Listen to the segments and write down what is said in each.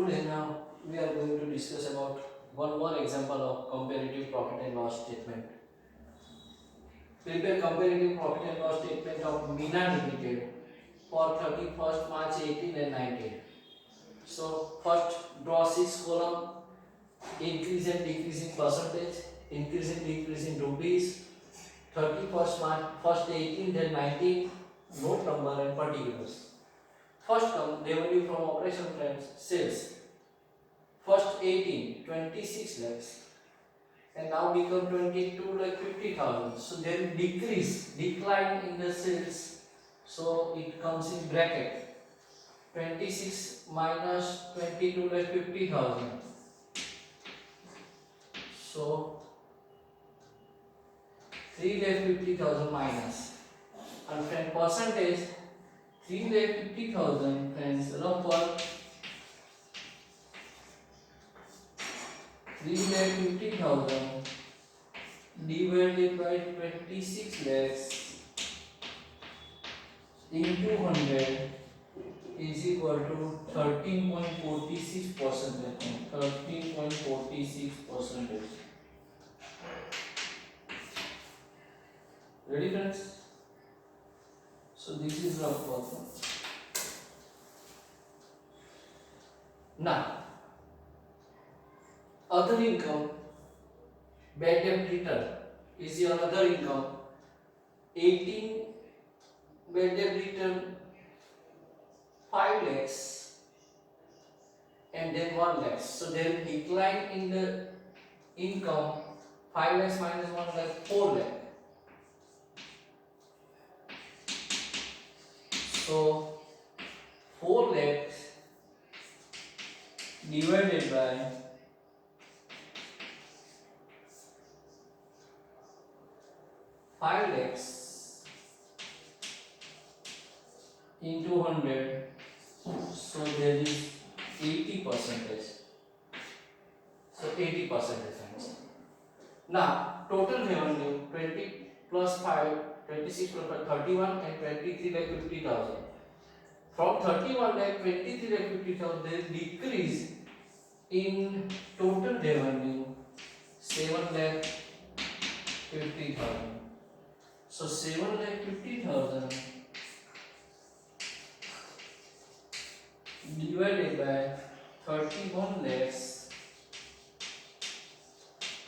Today now we are going to discuss about one more example of comparative profit and loss statement. Prepare comparative profit and loss statement of Mina Limited for 31st March 18 and 19. So first draw 6 column, increase and decrease in percentage, increase and decrease in rupees, 31st March, first 18 then 19, note number and particulars. First come revenue from operation friends sales. First 18, 26 lakhs and now become 22 lakh 50,000. So there is decline in the sales. So it comes in bracket 26 minus 22 lakh 50,000. So 3 lakh 50,000 minus. And friend percentage 3 lakh 50,000 friends rough 3 lakh 50,000 divided by 26 lakhs into 100 is equal to 13.46%. 13.46%. Ready friends? So this is rough work. Now other income, bad debt return is your other income. 18 bad debt return 5 lakhs and then 1 lakh. So there is decline in the income. 5 lakhs minus 1 lakh 4 lakh. So 4 lakhs divided by 5 lakhs into 100, so there is 80%. So 80%. Now total revenue 20 plus 5, 26 plus 5, 31 and 23 lakh 50,000. From 31 lakh 23 lakh 50,000 there is decrease in total revenue 7 lakh 50,000. So 7 lakh 50,000 divided by 31 lakhs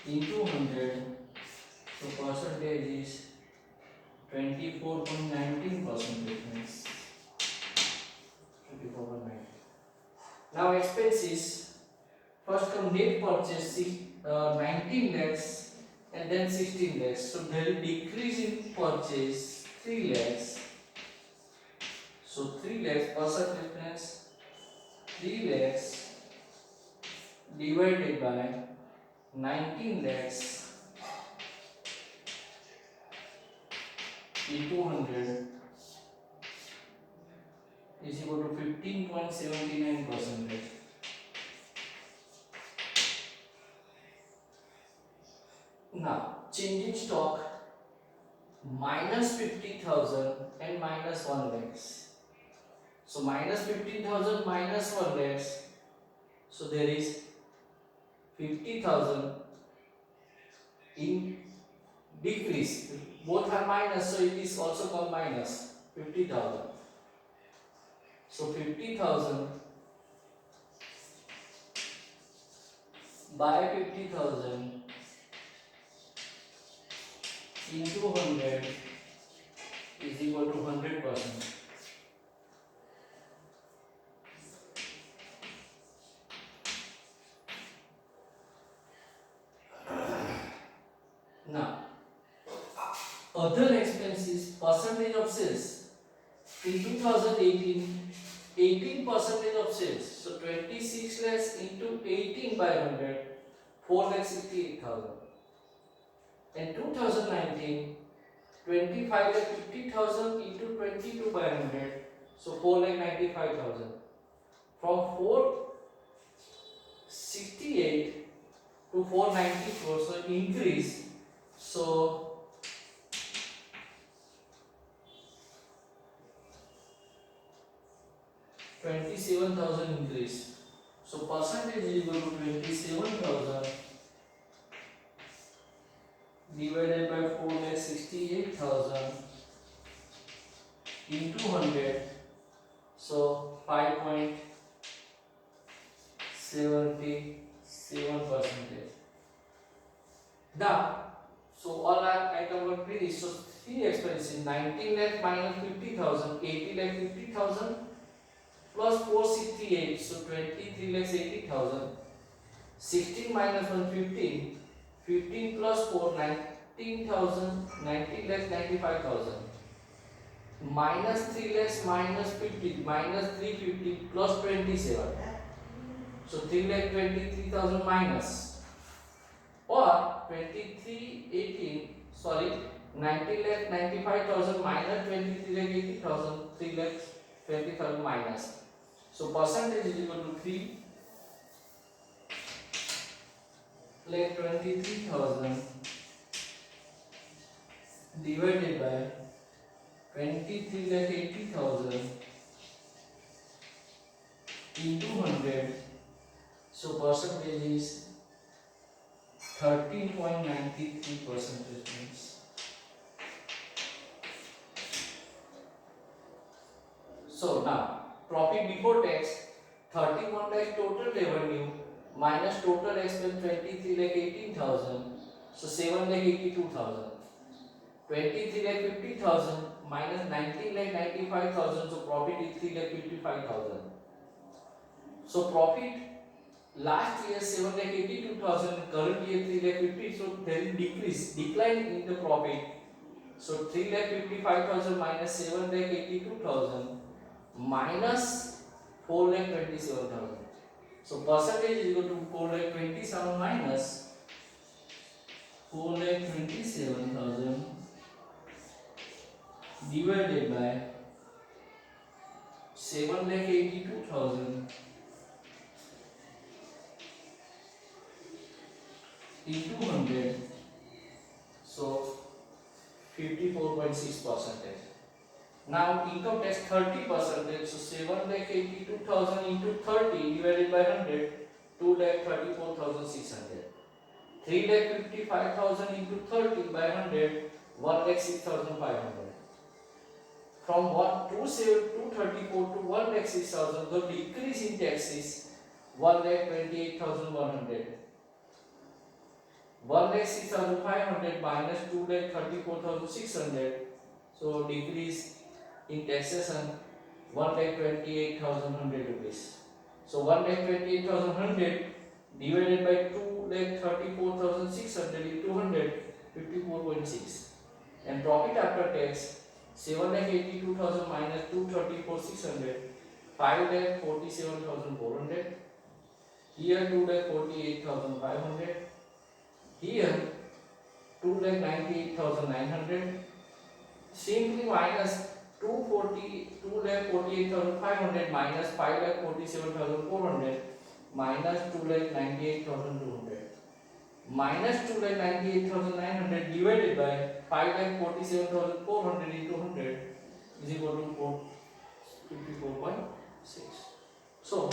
into 100. So percentage is 24.19%. 24.19. Now expenses. First come net purchase 19 lakhs and then 16 lakhs. So there is decrease in purchase 3 lakhs. So 3 lakhs percentage 3 lakhs divided by 19 lakhs into 100 is equal to 15.79%. Now change in stock minus 50,000 and minus 1 lakhs. So minus 15,000 minus 1 lakhs. So there is 50,000 in decrease. Both are minus, so it is also called minus 50,000. So 50,000 by 50,000 into 100 is equal to 100%. Now, other expenses percentage of sales in 2018, 18% of sales. So 26 lakhs into 18 by 100, 4 lakhs 68,000. And 2019, 25 lakh 50,000 into 22 by 100, so 4 lakh 95,000. From 468 to 494, so increase. So 27,000 increase. So percentage is equal to 27,000 divided by 4,68,000 into 100. So 5.77%. Now, so all our item were finished. So three expenses: 19 lakh minus 50,000, 80 lakh 50,000 plus 468. So 23 lakhs 80,000. 16 minus 1 15. 15 plus 4 19,000. 19 lakhs 95,000. Minus 3 lakhs minus 50 minus 350 plus 27. So 3 lakh 23,000 minus, or 19 lakh 95,000 minus 23 lakh 80,000, 3 lakh 20,000 minus. So percentage is equal to 3 lakh 23,000 divided by 23 lakh 80,000 into 100. So percentage is 13.93%. So now profit before tax 31 lakh total revenue minus total expense 23 lakh 18,000. So 7 lakh 82,000. 23 lakh 50,000 minus 19 lakh 95,000. So profit is 3 lakh 55,000. So profit last year 7 lakh 82,000, current year 3 lakh 50. So there is decline in the profit. So 3 lakh 55,000 minus 7 lakh 82,000 minus 4 lakh 27,000. So percentage is equal to 4 lakh 27 minus 4 lakh 27,000 divided by 7 lakh 82,000 into 100. So 54.6%. Now income tax 30%. So 7 lakh 82,000 into 30 divided by 100, 2 lakh 34,600. 3 lakh 55,000 into 30 by 100, 1 lakh 6,500. From 234 to 1 lakh 6,000, the decrease in tax is 1 lakh 28,100. 1 lakh 6,500 minus 2 lakh 34,600. So decrease in taxation 1 lakh 28,100 rupees. So 1 lakh 28,100 divided by 2 lakh 34,600 into 100, 54.6. And profit after tax 7 lakh 82,000 minus 234,600, 5 lakh 47,400. Here 2 lakh 48,500. Here 2 lakh 98,900. Simply minus 2 lakh 48,500 minus 5 lakh 47,400 minus 2 lakh 98,200 minus 2 lakh 98,900 divided by 5 lakh 47,400 into 100 is equal to 54.6. So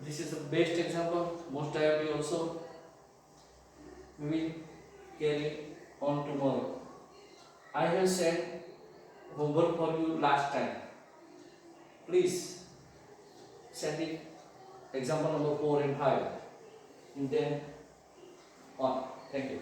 this is the best example. Most IIT also we will carry on tomorrow. I have sent homework for you last time. Please send it example number 4 and 5 and then on. Thank you.